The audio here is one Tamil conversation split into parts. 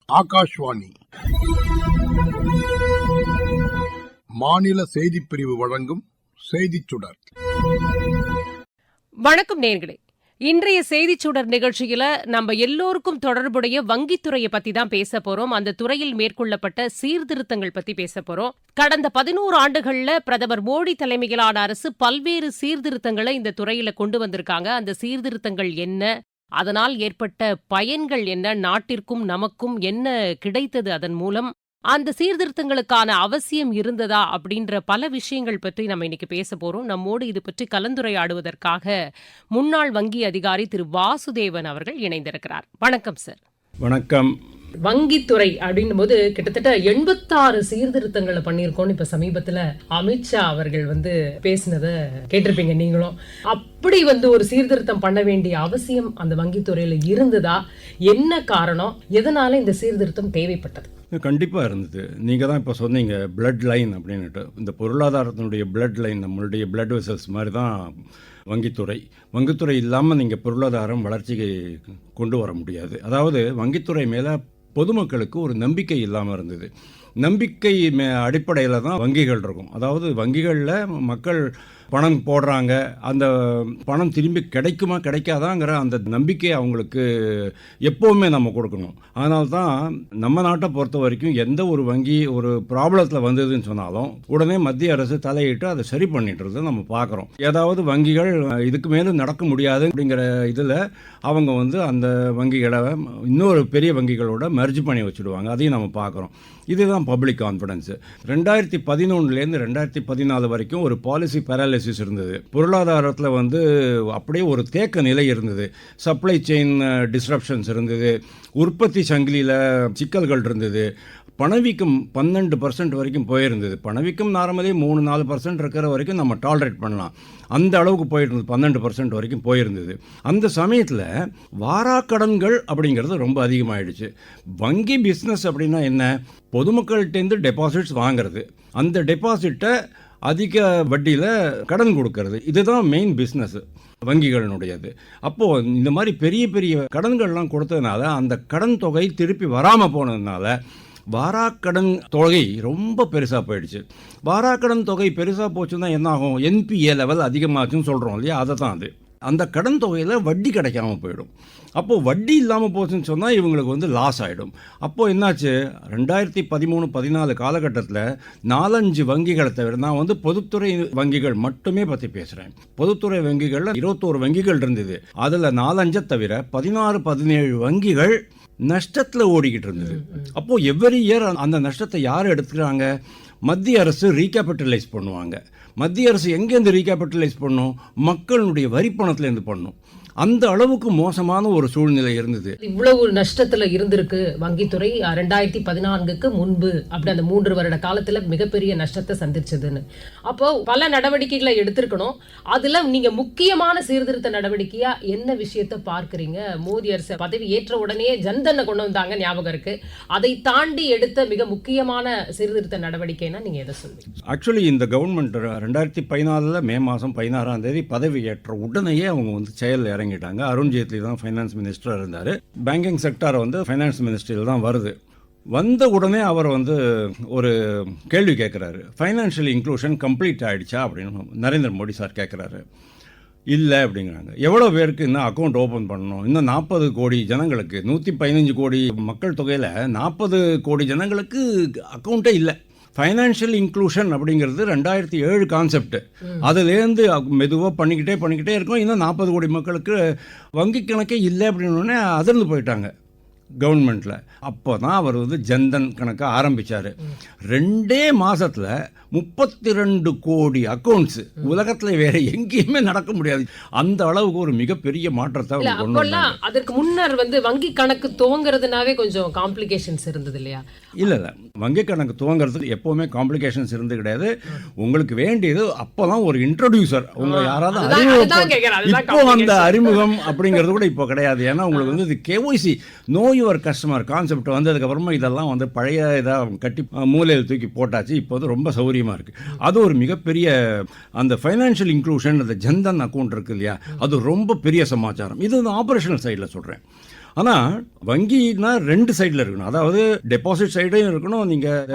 ஆகாஷ்வாணி மாநில செய்திப் பிரிவு வழங்கும் செய்திச் சுடர். வணக்கம் நேயர்களே. இன்றைய செய்திச் சுடர் நிகழ்ச்சியில நம்ம எல்லோருக்கும் தொடர்புடைய வங்கித்துறையை பத்தி தான் பேச போறோம். அந்த துறையில் மேற்கொள்ளப்பட்ட சீர்திருத்தங்கள் பத்தி பேச போறோம். கடந்த 11 ஆண்டுகள்ல பிரதமர் மோடி தலைமையிலான அரசு பல்வேறு சீர்திருத்தங்களை இந்த துறையில கொண்டு வந்திருக்காங்க. அந்த சீர்திருத்தங்கள் என்ன, அதனால் ஏற்பட்ட பயன்கள் என்ன, நாட்டிற்கும் நமக்கும் என்ன கிடைத்தது அதன் மூலம், அந்த சீர்திருத்தங்களுக்கான அவசியம் இருந்ததா அப்படின்ற பல விஷயங்கள் பற்றி நம்ம இன்னைக்கு பேச போறோம். நம்மோடு இது பற்றி கலந்துரையாடுவதற்காக முன்னாள் வங்கி அதிகாரி திரு வாசுதேவன் அவர்கள் இணைந்திருக்கிறார். வணக்கம் சார். வணக்கம். வங்கித்துறை அப்படின்னும் போது கிட்டத்தட்ட 86 சீர்திருத்தங்களை பண்ணியிருக்கோம்னு இப்ப சமீபத்துல அமித்ஷா அவர்கள் பேசினத கேட்டிருப்பீங்க நீங்களும். அப்படி ஒரு சீர்திருத்தம் பண்ண வேண்டிய அவசியம் அந்த வங்கித்துறையில இருந்ததா? என்ன காரணம்? எதனால இந்த சீர்திருத்தம் தேவைப்பட்டது? கண்டிப்பாக இருந்தது. நீங்கள் தான் இப்போ சொன்னீங்க பிளட் லைன் அப்படின்னுட்டு. இந்த பொருளாதாரத்தினுடைய பிளட் லைன், நம்மளுடைய பிளட் வெசல்ஸ் மாதிரி தான் வங்கித்துறை. வங்கித்துறை இல்லாமல் நீங்கள் பொருளாதாரம் வளர்ச்சிக்கு கொண்டு வர முடியாது. அதாவது வங்கித்துறை மேலே பொதுமக்களுக்கு ஒரு நம்பிக்கை இல்லாமல் இருந்தது. நம்பிக்கை அடிப்படையில் தான் வங்கிகள் இருக்கும். அதாவது வங்கிகளில் மக்கள் பணம் போடுறாங்க, அந்த பணம் திரும்பி கிடைக்குமா கிடைக்காதாங்கிற அந்த நம்பிக்கை அவங்களுக்கு எப்போவுமே நம்ம கொடுக்கணும். அதனால தான் நம்ம நாட்டை பொறுத்த வரைக்கும் எந்த ஒரு வங்கி ஒரு ப்ராப்ளத்தில் வந்ததுன்னு சொன்னாலும் உடனே மத்திய அரசு தலையிட்டு அதை சரி பண்ணிட்டுறது நம்ம பார்க்குறோம். ஏதாவது வங்கிகள் இதுக்கு மேலும் நடக்க முடியாது அப்படிங்கிற இதில் அவங்க அந்த வங்கிகளை இன்னொரு பெரிய வங்கிகளோட மெர்ஜ் பண்ணி வச்சுடுவாங்க. அதையும் நம்ம பார்க்குறோம். இதுதான் பப்ளிக் கான்ஃபிடன்ஸு. 2011லேருந்து 2014 வரைக்கும் ஒரு பாலிசி பேராலிசிஸ் இருந்தது. பொருளாதாரத்தில் அப்படியே ஒரு தேக்க நிலை இருந்தது. சப்ளை செயின் டிஸ்ரப்ஷன்ஸ் இருந்தது. உற்பத்தி சங்கிலியில் சிக்கல்கள் இருந்தது. பணவீக்கம் 12% வரைக்கும் போயிருந்தது. பணவீக்கம் நார்மலி 3-4% இருக்கிற வரைக்கும் நம்ம டாலரேட் பண்ணலாம். அந்த அளவுக்கு போயிட்டு இருந்தது. 12% வரைக்கும் போயிருந்தது. அந்த சமயத்தில் வாராக்கடன்கள் அப்படிங்கிறது ரொம்ப அதிகமாகிடுச்சு. வங்கி பிஸ்னஸ் அப்படின்னா என்ன? பொதுமக்கள்கிட்டேருந்து டெபாசிட்ஸ் வாங்கிறது, அந்த டெபாசிட்டை அதிக வட்டியில் கடன் கொடுக்கறது, இதுதான் மெயின் பிஸ்னஸ் வங்கிகளினுடையது. அப்போது இந்த மாதிரி பெரிய பெரிய கடன்கள்லாம் கொடுத்ததுனால அந்த கடன் தொகை திருப்பி வராமல் போனதுனால வாராக்கடன் தொகை ரொம்ப பெருசாக போயிடுச்சு. வாராக்கடன் தொகை பெருசாக போச்சுன்னா என்ன ஆகும்? என்பிஏ லெவல் அதிகமாச்சுன்னு சொல்கிறோம் இல்லையா? அதை தான் அது. அந்த கடன் தொகையில் வட்டி கிடைக்காமல் போயிடும். அப்போது வட்டி இல்லாமல் போச்சுன்னு சொன்னால் இவங்களுக்கு லாஸ் ஆகிடும். அப்போது என்னாச்சு? 2013-14 காலகட்டத்தில் 4-5 வங்கிகளை தவிர, நான் பொதுத்துறை வங்கிகள் மட்டுமே பற்றி பேசுகிறேன். பொதுத்துறை வங்கிகளில் 21 வங்கிகள் இருந்தது. அதில் 4-5 தவிர 16-17 வங்கிகள் நஷ்டத்தில் ஓடிக்கிட்டு இருந்தது. அப்போது எவ்ரி இயர் அந்த நஷ்டத்தை யார் எடுத்துக்கிறாங்க? மத்திய அரசு ரீகேபிட்டலைஸ் பண்ணுவாங்க. மத்திய அரசு எங்கேருந்து ரீகேபிட்டலைஸ் பண்ணும்? மக்களுடைய வரிப்பணத்துலேருந்து பண்ணும். அந்த அளவுக்கு மோசமான ஒரு சூழ்நிலை இருந்தது. இவ்வளவு நஷ்டத்துல இருந்திருக்கு வங்கித்துறை 2014க்கு முன்பு. அப்படி அந்த 3 வருட காலத்துல மிகப்பெரிய நஷ்டத்தை சந்திச்சதுன்னு. அப்போ பல நடவடிக்கைகளை எடுத்திருக்கணும். அதுல நீங்க முக்கியமான சீர்திருத்த நடவடிக்கையா என்ன விஷயத்தை பார்க்கறீங்க? மோடி அரசு பதவி ஏற்ற உடனே ஜன்தனை கொண்டு வந்தாங்க, ஞாபகம் இருக்கு. அதை தாண்டி எடுத்த மிக முக்கியமான சீர்திருத்த நடவடிக்கைன்னா நீங்க எதை சொல்வீங்க? ஆக்சுவலி இந்த கவர்மெண்ட் 2014 மே மாதம் 16ஆம் தேதி பதவி ஏற்ற உடனேயே அவங்க செயல் இறங்கிட்டாங்க. அருண் ஜேட்லி தான் ஃபைனான்ஸ் மினிஸ்டராக இருந்தார். பேங்கிங் செக்டார் ஃபைனான்ஸ் மினிஸ்ட்ரியில் தான் வருது. வந்த உடனே அவர் ஒரு கேள்வி கேட்குறாரு. ஃபைனான்ஷியல் இன்க்ளூஷன் கம்ப்ளீட் ஆகிடுச்சா அப்படின்னு நரேந்திர மோடி சார் கேட்குறாரு. இல்லை அப்படிங்கிறாங்க. எவ்வளோ பேருக்கு இன்னும் அக்கௌண்ட் ஓப்பன் பண்ணணும்? இன்னும் 40 கோடி ஜனங்களுக்கு, 115 கோடி மக்கள் தொகையில் 40 கோடி ஜனங்களுக்கு அக்கௌண்ட்டே இல்லை. ஃபைனான்ஷியல் இன்க்ளூஷன் அப்படிங்கிறது 2007 கான்செப்ட். அதுலேருந்து மெதுவாக பண்ணிக்கிட்டே இருக்கோம். இன்னும் 40 கோடி மக்களுக்கு வங்கி கணக்கே இல்லை அப்படின்னு அதிர்ந்து போயிட்டாங்க கவர்மெண்ட்டில். அப்போ தான் அவர் ஜன்தன் கணக்கை ஆரம்பித்தார். 2 மாதத்தில் 32 கோடி அக்கௌண்ட்ஸ். உலகத்தில் வேற எங்கேயுமே நடக்க முடியாது. அந்த அளவுக்கு ஒரு மிகப்பெரிய மாற்றத்தை கொண்டு வந்தாங்க. அதற்கு முன்னர் வங்கி கணக்கு துவங்குறதுனாவே கொஞ்சம் காம்ப்ளிகேஷன்ஸ் இருந்தது இல்லையா? இல்லை வங்கி கணக்கு துவங்கிறதுக்கு எப்போவுமே காம்ப்ளிகேஷன்ஸ் இருந்து கிடையாது. உங்களுக்கு வேண்டியது அப்போதான் ஒரு இன்ட்ரோடியூசர், உங்களை யாராவது இப்போ அந்த அறிமுகம் அப்படிங்கிறது கூட இப்போ கிடையாது. ஏன்னா உங்களுக்கு இது KYC no your customer concept வந்ததுக்கப்புறமா இதெல்லாம் பழைய இதாக கட்டி மூலையில் தூக்கி போட்டாச்சு. இப்போ ரொம்ப சௌகரியமாக இருக்குது. அது ஒரு மிகப்பெரிய அந்த ஃபைனான்ஷியல் இன்க்ளூஷன், அந்த ஜன்தன் அக்கௌண்ட் இருக்குது இல்லையா, அது ரொம்ப பெரிய சமாச்சாரம். இது ஆப்ரேஷனல் சைடில் சொல்கிறேன். ஆனால் வங்கினா ரெண்டு சைடில் இருக்கணும். அதாவது டெபாசிட் சைடையும் இருக்கணும், நீங்கள்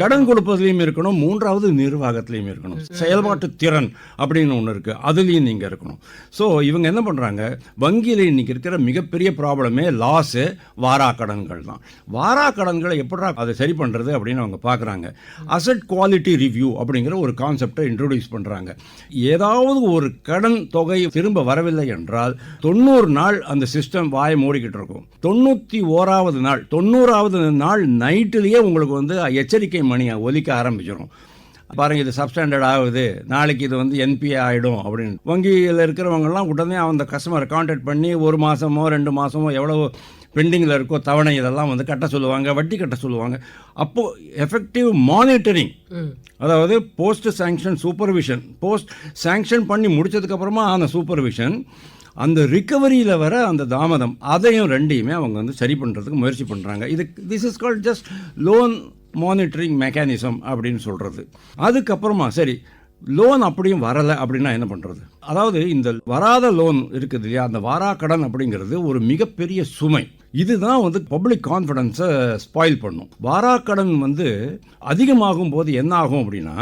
கடன் கொடுப்பதுலையும் இருக்கணும், மூன்றாவது நிர்வாகத்திலையும் இருக்கணும். செயல்பாட்டு திறன் அப்படின்னு ஒன்று இருக்குது, அதுலேயும் நீங்கள் இருக்கணும். ஸோ இவங்க என்ன பண்ணுறாங்க, வங்கியில் இன்றைக்கி இருக்கிற மிகப்பெரிய ப்ராப்ளமே லாஸு வாராக்கடன்கள் தான். வாராக்கடன்களை எப்படா அதை சரி பண்ணுறது அப்படின்னு அவங்க பார்க்குறாங்க. அசெட் குவாலிட்டி ரிவ்யூ அப்படிங்கிற ஒரு கான்செப்டை இன்ட்ரோடியூஸ் பண்ணுறாங்க. ஏதாவது ஒரு கடன் தொகை திரும்ப வரவில்லை என்றால் 90 நாள் அந்த சிஸ்டம் வாயை மூடிக்கிட்டு இருக்கும். 91வது நாள் 90வது நாள் நைட்டிலேயே உங்களுக்கு வந்து எச்சரிக்கை மணியை ஒலிக்க ஆரம்பிச்சிடும். பாருங்கள், இது சப்ஸ்டாண்டர்ட் ஆகுது, நாளைக்கு இது வந்து என்பிஏ ஆகிடும் அப்படின்னு வங்கியில் இருக்கிறவங்கலாம் உடனே அந்த கஸ்டமரை கான்டாக்ட் பண்ணி 1 மாதமோ 2 மாதமோ எவ்வளோ பெண்டிங்கில் இருக்கோ தவணை இதெல்லாம் வந்து கட்ட சொல்லுவாங்க, வட்டி கட்ட சொல்லுவாங்க. அப்போது எஃபெக்டிவ் மானிட்டரிங், அதாவது post sanction supervision, post sanction பண்ணி முடிச்சதுக்கப்புறமா ஆன சூப்பர்விஷன், அந்த ரிகவரியில் வர அந்த தாமதம், அதையும் ரெண்டையுமே அவங்க வந்து சரி பண்ணுறதுக்கு முயற்சி பண்ணுறாங்க. This is called just loan monitoring mechanism அப்படின்னு சொல்கிறது. அதுக்கப்புறமா சரி, லோன் அப்படியும் வரலை அப்படின்னா என்ன பண்ணுறது? அதாவது இந்த வராத லோன் இருக்குது இல்லையா, அந்த வாராக்கடன் அப்படிங்கிறது ஒரு மிகப்பெரிய சுமை. இதுதான் வந்து பப்ளிக் கான்ஃபிடன்ஸை ஸ்பாயில் பண்ணும். வாராக்கடன் வந்து அதிகமாகும் போது என்ன ஆகும் அப்படின்னா,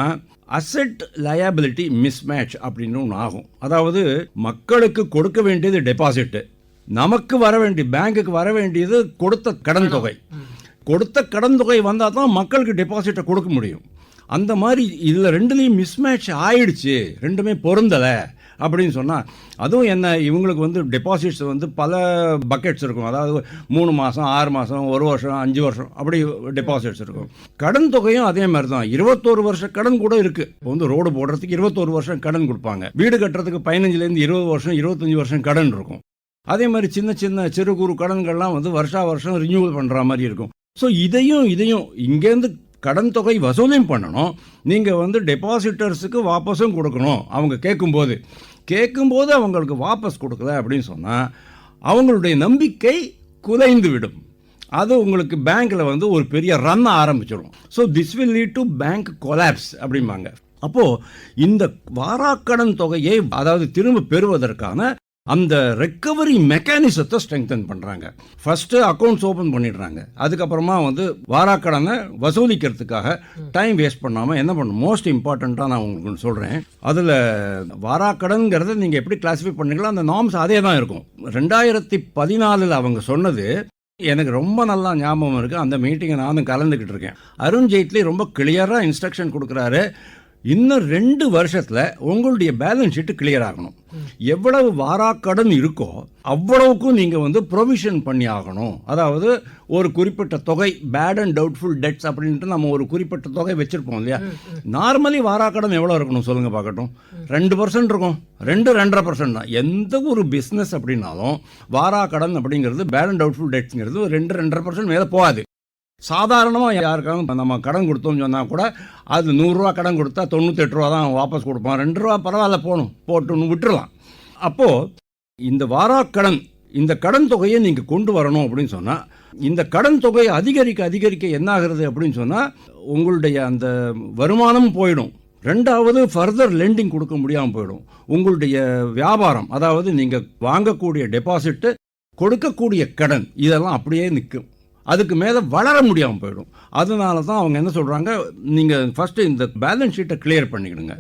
அசெட் லயபிலிட்டி மிஸ்மேட்ச் அப்படின்னு ஒன்று ஆகும். அதாவது மக்களுக்கு கொடுக்க வேண்டியது டெபாசிட்டு, நமக்கு வர வேண்டிய பேங்குக்கு வர வேண்டியது கொடுத்த கடன் தொகை. கொடுத்த கடன் தொகை வந்தால் தான் மக்களுக்கு டெபாசிட்டை கொடுக்க முடியும். அந்த மாதிரி இதில் ரெண்டுலேயும் மிஸ்மேட்ச் ஆயிடுச்சு, ரெண்டுமே பொருந்தலை அப்படின்னு சொன்னால், அதுவும் என்ன, இவங்களுக்கு வந்து டெபாசிட்ஸ் வந்து பல பக்கெட்ஸ் இருக்கும். அதாவது 3 மாதம் 6 மாதம் 1 வருஷம் 5 வருஷம் அப்படி டெபாசிட்ஸ் இருக்கும். கடன் தொகையும் அதே மாதிரி தான். 21 வருஷம் கடன் கூட இருக்குது. இப்போ வந்து ரோடு போடுறதுக்கு 21 வருஷம் கடன் கொடுப்பாங்க, வீடு கட்டுறதுக்கு 15லேருந்து 20 வருஷம் 25 வருஷம் கடன் இருக்கும். அதே மாதிரி சின்ன சின்ன சிறு குறு கடன்கள்லாம் வந்து வருஷம் ரினியூவல் பண்ணுற மாதிரி இருக்கும். ஸோ இதையும் இங்கேருந்து கடன் தொகை வசூலையும் பண்ணணும், நீங்கள் வந்து டெபாசிட்டர்ஸுக்கு வாபஸும் கொடுக்கணும். அவங்க கேட்கும்போது அவங்களுக்கு வாபஸ் கொடுக்கல அப்படின்னு சொன்னால் அவங்களுடைய நம்பிக்கை குலைந்து விடும். அது உங்களுக்கு பேங்க்கில் வந்து ஒரு பெரிய ரன் ஆரம்பிச்சிடும். So this will lead to bank collapse அப்படிம்பாங்க. அப்போது இந்த வாராக்கடன் தொகையை அதாவது திரும்ப பெறுவதற்கான அந்த ரெக்கவரி மெக்கானிசத்தை ஸ்ட்ரெங்தன் பண்ணுறாங்க. ஃபஸ்ட்டு அக்கௌண்ட்ஸ் ஓப்பன் பண்ணிடுறாங்க, அதுக்கப்புறமா வந்து வாராக்கடனை வசூலிக்கிறதுக்காக டைம் வேஸ்ட் பண்ணாமல் என்ன பண்ணணும், மோஸ்ட் இம்பார்ட்டண்ட்டாக நான் உங்களுக்கு சொல்கிறேன். அதில் வாராக்கடன்கிறத நீங்கள் எப்படி கிளாஸிஃபை பண்ணீங்களோ அந்த நார்ம்ஸ் அதே தான் இருக்கும். 2014 அவங்க சொன்னது எனக்கு ரொம்ப நல்லா ஞாபகம் இருக்குது. அந்த மீட்டிங்கை நானும் கலந்துக்கிட்டு இருக்கேன். அருண் ஜேட்லி ரொம்ப கிளியராக இன்ஸ்ட்ரக்ஷன் கொடுக்குறாரு, இன்னும் 2 வருஷத்தில் உங்களுடைய பேலன்ஸ் ஷீட்டு கிளியர் ஆகணும். எவ்வளவு வாராக்கடன் இருக்கோ அவ்வளவுக்கும் நீங்கள் வந்து ப்ரொவிஷன் பண்ணி ஆகணும். அதாவது ஒரு குறிப்பிட்ட தொகை, பேட் அண்ட் டவுட்ஃபுல் டெட்ஸ் அப்படின்ட்டு நம்ம ஒரு குறிப்பிட்ட தொகை வச்சுருப்போம் இல்லையா. நார்மலி வாராக்கடன் எவ்வளோ இருக்கணும் சொல்லுங்கள் பார்க்கட்டும்? 2% இருக்கும், 2-2.5% தான். எந்த ஒரு பிஸ்னஸ் அப்படின்னாலும் வாராக்கடன் அப்படிங்கிறது, பேட் அண்ட் டவுட்ஃபுல் டெட்ஸுங்கிறது 2-2.5% மேலே போகாது. சாதாரணமாக யாருக்காவது நம்ம கடன் கொடுத்தோம்னு சொன்னால் கூட அது 100 ரூபா கடன் கொடுத்தா 98 ரூபா தான் வாபஸ் கொடுப்பான். 2 ரூபா பரவாயில்ல போட்டுன்னு விட்டுறலாம். அப்போது இந்த வாராக்கடன், இந்த கடன் தொகையை நீங்கள் கொண்டு வரணும் அப்படின்னு சொன்னால், இந்த கடன் தொகை அதிகரிக்க என்ன ஆகிறது அப்படின்னு சொன்னால் உங்களுடைய அந்த வருமானம் போயிடும். 2வது ஃபர்தர் லெண்டிங் கொடுக்க முடியாமல் போயிடும். உங்களுடைய வியாபாரம், அதாவது நீங்கள் வாங்கக்கூடிய டெபாசிட்டு, கொடுக்கக்கூடிய கடன், இதெல்லாம் அப்படியே நிற்கும். அதுக்கு மேலே வளர முடியாமல் போயிடும். அதனால தான் அவங்க என்ன சொல்கிறாங்க, நீங்கள் ஃபஸ்ட்டு இந்த பேலன்ஸ் ஷீட்டை கிளியர் பண்ணிக்கிடுங்க.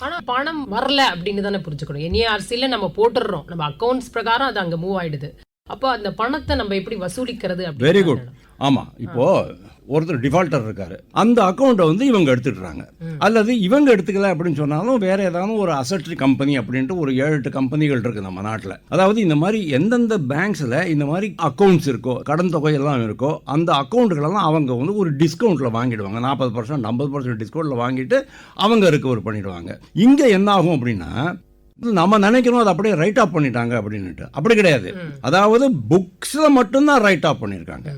ஆனால் பணம் வரல அப்படின்னு தானே புரிஞ்சுக்கணும். என்ஏஆர்சியில் நம்ம போட்டுடுறோம், நம்ம அக்கௌண்ட்ஸ் பிரகாரம் அது அங்கே மூவ் ஆகிடுது. அப்போ அந்த பணத்தை நம்ம எப்படி வசூலிக்கிறது? Very good. ஆமாம், இப்போது ஒருத்தர் டிஃபால்ட்டர் இருக்காரு, அந்த அக்கௌண்ட்டை வந்து இவங்க எடுத்துக்கிறாங்க. அல்லது இவங்க எடுத்துக்கல அப்படின்னு சொன்னாலும் வேறு ஏதாவது ஒரு அசெட் கம்பெனி அப்படின்ட்டு ஒரு 7-8 கம்பெனிகள் இருக்குது நம்ம நாட்டில். அதாவது இந்த மாதிரி எந்தெந்த பேங்க்ஸில் இந்த மாதிரி அக்கௌண்ட்ஸ் இருக்கோ, கடன் தொகையெல்லாம் இருக்கோ, அந்த அக்கௌண்ட்டுகளெல்லாம் அவங்க வந்து ஒரு டிஸ்கவுண்ட்டில் வாங்கிடுவாங்க. 40% 50% டிஸ்கவுண்ட்டில் வாங்கிட்டு அவங்க ரிகவர் பண்ணிடுவாங்க. இங்கே என்ன ஆகும் அப்படின்னா, நம்ம நினைக்கிறோம் அதை அப்படியே ரைட் ஆஃப் பண்ணிட்டாங்க அப்படின்ட்டு. அப்படி கிடையாது. அதாவது புக்ஸில் மட்டும்தான் ரைட் ஆஃப் பண்ணியிருக்காங்க.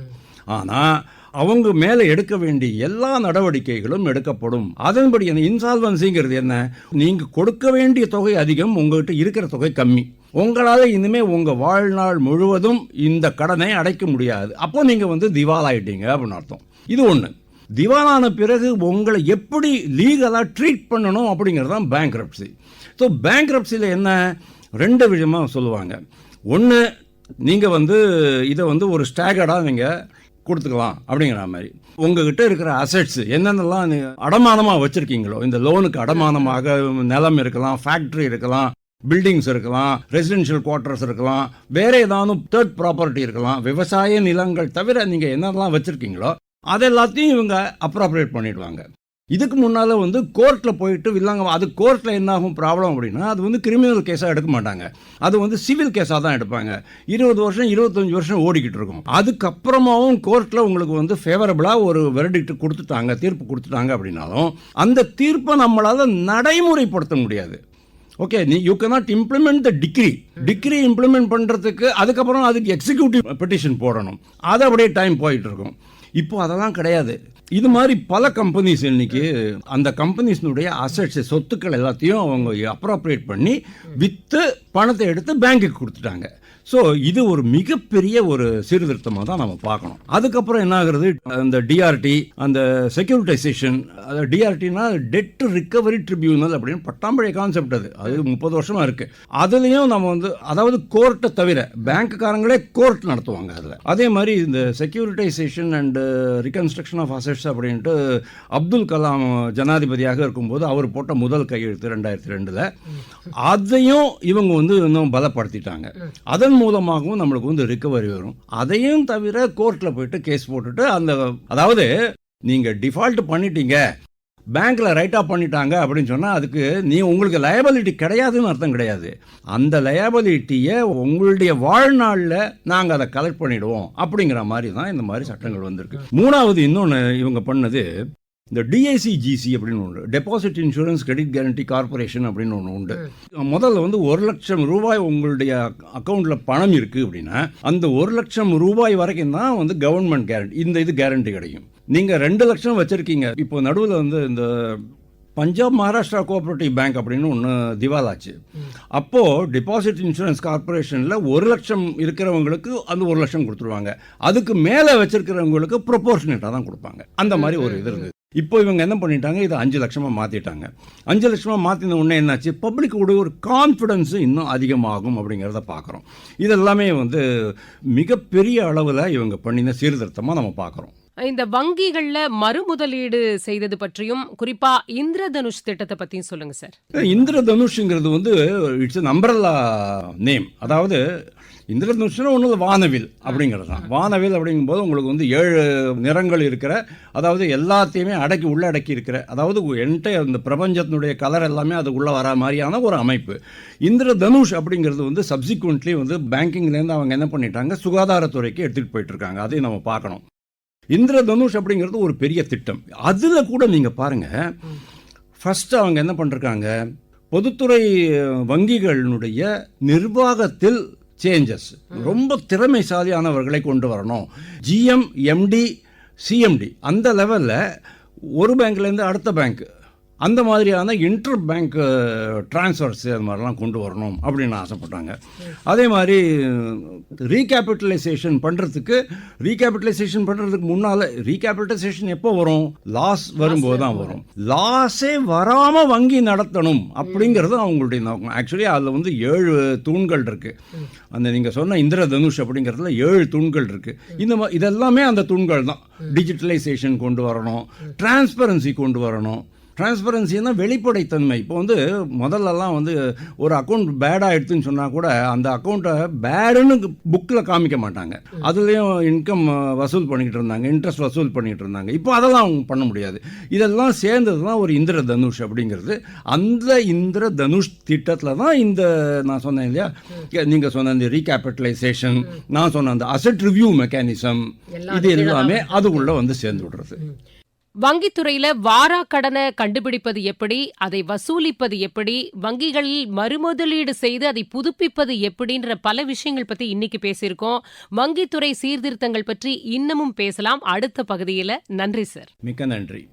ஆனால் அவங்க மேலே எடுக்க வேண்டிய எல்லா நடவடிக்கைகளும் எடுக்கப்படும். அதன்படி அந்த இன்சால்வன்சிங்கிறது என்ன, நீங்கள் கொடுக்க வேண்டிய தொகை அதிகம், உங்கள்கிட்ட இருக்கிற தொகை கம்மி, உங்களால் இனிமேல் உங்கள் வாழ்நாள் முழுவதும் இந்த கடனை அடைக்க முடியாது. அப்போ நீங்கள் வந்து திவாலாயிட்டீங்க அப்படின்னு அர்த்தம். இது ஒன்று. திவாலான பிறகு உங்களை எப்படி லீகலாக ட்ரீட் பண்ணணும் அப்படிங்கிறது தான் பேங்க்ரப்சி. ஸோ பேங்க்ரப்சியில் என்ன, 2 விதமாக சொல்லுவாங்க. ஒன்று, நீங்கள் வந்து இதை வந்து ஒரு ஸ்டாகர்டாக நீங்கள் கொடுத்துக்கலாம் அப்படிங்கிற மாதிரி. உங்ககிட்ட இருக்கிற அசெட்ஸ் என்னென்னலாம் அடமானமாக வச்சுருக்கீங்களோ, இந்த லோனுக்கு அடமானமாக நிலம் இருக்கலாம், ஃபேக்ட்ரி இருக்கலாம், பில்டிங்ஸ் இருக்கலாம், ரெசிடென்ஷியல் குவார்ட்டர்ஸ் இருக்கலாம், வேற ஏதாவது தேர்ட் ப்ராப்பர்ட்டி இருக்கலாம், விவசாய நிலங்கள் தவிர நீங்கள் என்னென்னலாம் வச்சுருக்கீங்களோ அது எல்லாத்தையும் இவங்க அப்ராப்ரியேட் பண்ணிடுவாங்க. இதுக்கு முன்னால் வந்து கோர்ட்டில் போயிட்டு இல்லைங்க, அது கோர்ட்டில் என்ன ஆகும் ப்ராப்ளம் அப்படின்னா, அது வந்து கிரிமினல் கேஸாக எடுக்க மாட்டாங்க, அது வந்து சிவில் கேஸாக தான் எடுப்பாங்க. 20 வருஷம் 25 வருஷம் ஓடிக்கிட்டு இருக்கும். அதுக்கப்புறமாவும் கோர்ட்டில் உங்களுக்கு வந்து ஃபேவரபிளாக ஒரு வெர்டிக்ட் கொடுத்துட்டாங்க, தீர்ப்பு கொடுத்துட்டாங்க அப்படின்னாலும் அந்த தீர்ப்பை நம்மளால் நடைமுறைப்படுத்த முடியாது. Okay, you cannot implement the degree implement பண்ணுறதுக்கு அதுக்கப்புறம் அதுக்கு எக்ஸிக்யூட்டிவ் பெட்டிஷன் போடணும், அது அப்படியே டைம் போயிட்டு இருக்கும். இப்போ அதெல்லாம் கிடையாது. இது மாதிரி பல கம்பெனிஸ் இன்னைக்கு அந்த கம்பெனிஸ்னுடைய அசெட்ஸ் சொத்துக்கள் எல்லாத்தையும் அவங்க அப்ராப்ரியேட் பண்ணி விற்று பணத்தை எடுத்து பேங்க்குக்கு கொடுத்துட்டாங்க. ஸோ இது ஒரு மிகப்பெரிய ஒரு சீர்திருத்தமாக தான் நம்ம பார்க்கணும். அதுக்கப்புறம் என்ன ஆகுறது, அந்த டிஆர்டி, அந்த செக்யூரிட்டைசேஷன், டிஆர்டினா டெட் ரிகவரி ட்ரிபியூனல் அப்படின்னு பட்டாம்பழைய கான்செப்ட், அது 30 வருஷமாக இருக்குது. அதுலேயும் நம்ம வந்து அதாவது கோர்ட்டை தவிர பேங்க்குக்காரங்களே கோர்ட் நடத்துவாங்க அதில். அதே மாதிரி இந்த செக்யூரிட்டைசேஷன் அண்ட் ரிகன்ஸ்ட்ரக்ஷன் ஆஃப் அசெட்ஸ் அப்படின்ட்டு அப்துல் கலாம் ஜனாதிபதியாக இருக்கும்போது அவர் போட்ட முதல் கையெழுத்து 2002, அதையும் இவங்க வந்து இன்னும் பலப்படுத்திட்டாங்க. அதன் மூலமாகவும் நம்மளுக்கு வந்து ரிகவரி வரும். அதையும் தவிர கோர்ட்டில் போயிட்டு கேஸ் போட்டுட்டு அதாவது நீங்கள் டிஃபால்ட் பண்ணிட்டீங்க, பேங்க்கில் ரைட் ஆஃப் பண்ணிட்டாங்க அப்படின்னு சொன்னால் அதுக்கு உங்களுக்கு லயபிலிட்டி கிடையாதுன்னு அர்த்தம் கிடையாது. அந்த லயபிலிட்டியை உங்களுடைய வாழ்நாளில் நாங்கள் அதை கலெக்ட் பண்ணிடுவோம் அப்படிங்கிற மாதிரி தான் இந்த மாதிரி சட்டங்கள் வந்திருக்கு. மூணாவது இன்னொன்று இவங்க பண்ணது, இந்த டிஐசிஜிசி அப்படின்னு ஒன்று, deposit insurance credit guarantee corporation அப்படின்னு ஒன்று உண்டு. முதல்ல வந்து 1 லட்சம் ரூபாய் உங்களுடைய அக்கௌண்ட்டில் பணம் இருக்குது அப்படின்னா அந்த 1 லட்சம் ரூபாய் வரைக்கும் தான் வந்து கவர்மெண்ட் கேரண்டி, இது கேரண்டி கிடைக்கும். நீங்கள் 2 லட்சம் வச்சுருக்கீங்க, இப்போ நடுவில் வந்து இந்த பஞ்சாப் மகாராஷ்டிரா கோஆப்ரேட்டிவ் பேங்க் அப்படின்னு ஒன்று திவாலாச்சு. அப்போது டெபாசிட் இன்சூரன்ஸ் கார்பரேஷனில் 1 லட்சம் இருக்கிறவங்களுக்கு அந்த 1 லட்சம் கொடுத்துருவாங்க, அதுக்கு மேலே வச்சிருக்கிறவங்களுக்கு ப்ரொபோர்ஷனேட்டாக தான் கொடுப்பாங்க. அந்த மாதிரி ஒரு இது இருந்தது. இப்போ இவங்க என்ன பண்ணிட்டாங்க, இதை 5 லட்சமாக மாற்றிட்டாங்க. 5 லட்சமாக மாற்றின உடனே என்னாச்சு, பப்ளிக்கோட ஒரு கான்ஃபிடன்ஸு இன்னும் அதிகமாகும் அப்படிங்கிறத பார்க்குறோம். இதெல்லாமே வந்து மிகப்பெரிய அளவில் இவங்க பண்ணின சீர்திருத்தமாக நம்ம பார்க்குறோம். இந்த வங்கிகள்ல மறுமுதலீடு செய்தது பற்றியும் குறிப்பா இந்திரதனுஷ் திட்டத்தை பத்தியும் சொல்லுங்க சார். இந்திரதனுஷ்ங்கிறது வந்து இட்ஸ் an umbrella நேம். அதாவது இந்திரதனுஷ்னா ஒன்று வானவில் அப்படிங்கிறது தான். வானவில் அப்படிங்கும்போது உங்களுக்கு வந்து 7 நிறங்கள் இருக்கிற, அதாவது எல்லாத்தையுமே உள்ளடக்கி இருக்கிற, அதாவது இந்த பிரபஞ்சத்தினுடைய கலர் எல்லாமே அது உள்ளே வர மாதிரியான ஒரு அமைப்பு. இந்திரதனுஷ் அப்படிங்கிறது வந்து சப்சிக்வெண்ட்லி வந்து பேங்கிங்லேருந்து அவங்க என்ன பண்ணிட்டாங்க, சுகாதாரத்துறைக்கு எடுத்துகிட்டு போயிட்டு இருக்காங்க. அதையும் நம்ம பார்க்கணும். இந்திரதனுஷ் அப்படிங்கிறது ஒரு பெரிய திட்டம். அதில் கூட நீங்கள் பாருங்கள், ஃபஸ்ட்டு அவங்க என்ன பண்ணிருக்காங்க, பொதுத்துறை வங்கிகளினுடைய நிர்வாகத்தில் சேஞ்சஸ், ரொம்ப திறமைசாலியானவர்களை கொண்டு வரணும். ஜிஎம், எம்டி, சிஎம்டி அந்த லெவலில் ஒரு பேங்க்லேருந்து அடுத்த பேங்க் அந்த மாதிரியான இன்டர் பேங்க் டிரான்ஸ்ஃபர்ஸ் அது மாதிரிலாம் கொண்டு வரணும் அப்படின்னு ஆசைப்பட்டாங்க. அதே மாதிரி ரீகேபிட்டலைசேஷன் பண்ணுறதுக்கு முன்னால், ரீகேபிட்டலைசேஷன் எப்போ வரும், லாஸ் வரும்போது தான் வரும். லாஸே வராமல் வங்கி நடத்தணும் அப்படிங்கிறது அவங்களுடைய நோக்கம். ஆக்சுவலி அதில் வந்து 7 தூண்கள் இருக்குது. அந்த நீங்கள் சொன்ன இந்திரதனுஷ் அப்படிங்கிறதுல 7 தூண்கள் இருக்குது. இதெல்லாமே அந்த தூண்கள் தான். டிஜிட்டலைசேஷன் கொண்டு வரணும், டிரான்ஸ்பரன்சி கொண்டு வரணும். டிரான்ஸ்பரன்சின்னா வெளிப்படைத்தன்மை. இப்போ வந்து முதல்லலாம் வந்து ஒரு அக்கௌண்ட் பேடாக எடுத்துன்னு சொன்னால் கூட அந்த அக்கௌண்ட்டை பேடுன்னு புக்கில் காமிக்க மாட்டாங்க, அதுலேயும் இன்கம் வசூல் பண்ணிக்கிட்டு இருந்தாங்க, இன்ட்ரெஸ்ட் வசூல் பண்ணிகிட்டு இருந்தாங்க. இப்போ அதெல்லாம் அவங்க பண்ண முடியாது. இதெல்லாம் சேர்ந்தது தான் ஒரு இந்திரதனுஷ் அப்படிங்கிறது. அந்த இந்திரதனுஷ் திட்டத்தில் தான் நான் சொன்னேன் இல்லையா, நீங்கள் சொன்ன இந்த ரீகேபிட்டலைசேஷன், நான் சொன்ன அந்த அசெட் ரிவ்யூ மெக்கானிசம், இது எல்லாமே அதுக்குள்ளே வந்து சேர்ந்து விடுறது. வங்கித்துறையில வாரா கடனை கண்டுபிடிப்பது எப்படி, அதை வசூலிப்பது எப்படி, வங்கிகளில் மறுமுதலீடு செய்து அதை புதுப்பிப்பது எப்படின்ற பல விஷயங்கள் பத்தி இன்னைக்கு பேசியிருக்கோம். வங்கித்துறை சீர்திருத்தங்கள் பற்றி இன்னமும் பேசலாம் அடுத்த பகுதியில. நன்றி சார். மிக்க நன்றி.